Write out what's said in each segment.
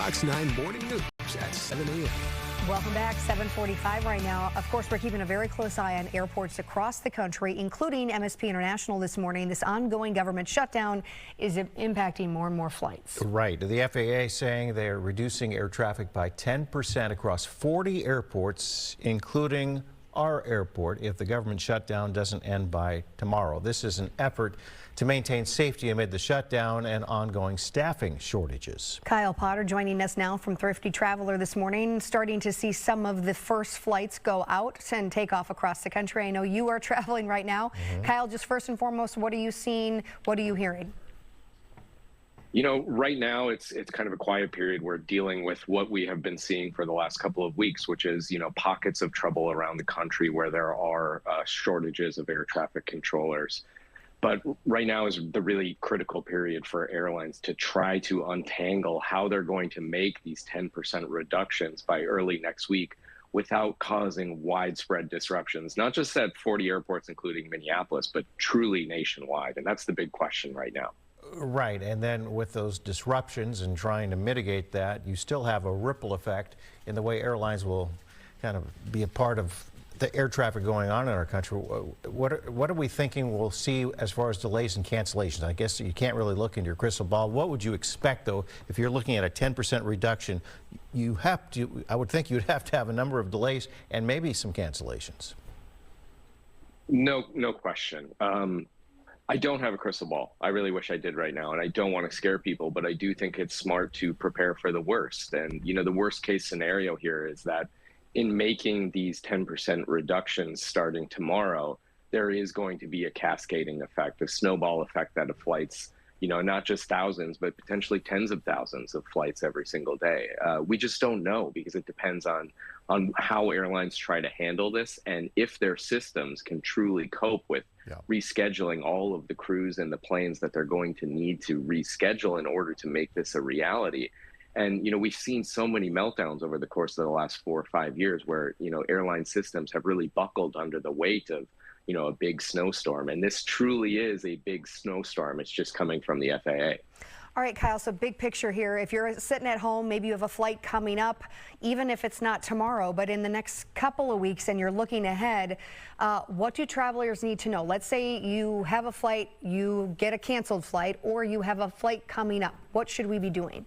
Fox 9 Morning News at 7 a.m. Welcome back. 7:45 right now. Of course, we're keeping a very close eye on airports across the country, including MSP International this morning. This ongoing government shutdown is impacting more and more flights. Right. The FAA saying they're reducing air traffic by 10% across 40 airports, including our airport, if the government shutdown doesn't end by tomorrow. This is an effort to maintain safety amid the shutdown and ongoing staffing shortages. Kyle Potter joining us now from Thrifty Traveler this morning, starting to see some of the first flights go out and take off across the country. I know you are traveling right now. Kyle, just first and foremost, what are you seeing? What are you hearing? You know, right now it's kind of a quiet period. We're dealing with what we have been seeing for the last couple of weeks, which is, pockets of trouble around the country where there are shortages of air traffic controllers. But right now is the really critical period for airlines to try to untangle how they're going to make these 10% reductions by early next week without causing widespread disruptions, not just at 40 airports, including Minneapolis, but truly nationwide. And that's the big question right now. Right, and then with those disruptions and trying to mitigate that, you still have a ripple effect in the way airlines will kind of be a part of the air traffic going on in our country. What are we thinking we'll see as far as delays and cancellations? I guess you can't really look into your crystal ball. What would you expect, though, if you're looking at a 10% reduction? I would think you'd have to have a number of delays and maybe some cancellations. No question. I don't have a crystal ball. I really wish I did right now, and I don't want to scare people, but I do think it's smart to prepare for the worst. And, the worst case scenario here is that in making these 10% reductions starting tomorrow, there is going to be a cascading effect, a snowball effect that flights, not just thousands, but potentially tens of thousands of flights every single day. We just don't know because it depends on how airlines try to handle this and if their systems can truly cope with rescheduling all of the crews and the planes that they're going to need to reschedule in order to make this a reality. And, we've seen so many meltdowns over the course of the last 4 or 5 years where, airline systems have really buckled under the weight of, a big snowstorm. And this truly is a big snowstorm. It's just coming from the FAA. All right, Kyle, so big picture here. If you're sitting at home, maybe you have a flight coming up, even if it's not tomorrow, but in the next couple of weeks and you're looking ahead, what do travelers need to know? Let's say you have a flight, you get a canceled flight, or you have a flight coming up. What should we be doing?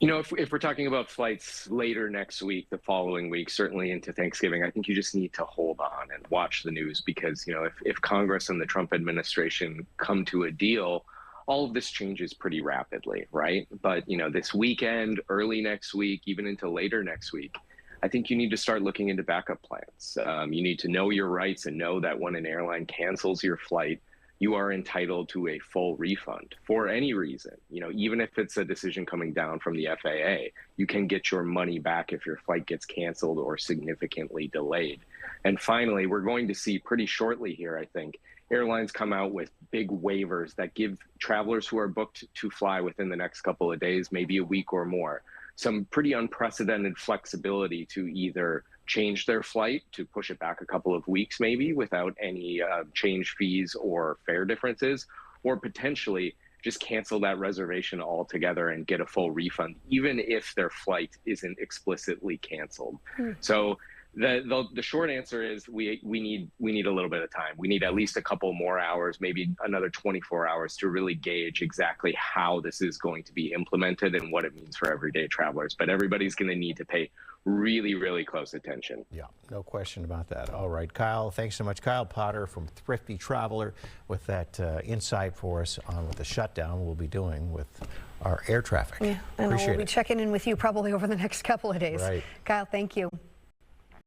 If we're talking about flights later next week, the following week, certainly into Thanksgiving, I think you just need to hold on and watch the news because, if Congress and the Trump administration come to a deal, all of this changes pretty rapidly, right? But, this weekend, early next week, even into later next week, I think you need to start looking into backup plans. You need to know your rights and know that when an airline cancels your flight, you are entitled to a full refund for any reason. Even if it's a decision coming down from the FAA, you can get your money back if your flight gets canceled or significantly delayed. And finally, we're going to see pretty shortly here, I think, airlines come out with big waivers that give travelers who are booked to fly within the next couple of days, maybe a week or more, some pretty unprecedented flexibility to either change their flight, to push it back a couple of weeks maybe without any change fees or fare differences, or potentially just cancel that reservation altogether and get a full refund, even if their flight isn't explicitly canceled. So the short answer is we need a little bit of time. We need at least a couple more hours, maybe another 24 hours to really gauge exactly how this is going to be implemented and what it means for everyday travelers. But everybody's going to need to pay really, really close attention. Yeah, no question about that. All right, Kyle, thanks so much. Kyle Potter from Thrifty Traveler with that insight for us on what the shutdown will be doing with our air traffic. Yeah, and we'll be checking in with you probably over the next couple of days. Right. Kyle, thank you.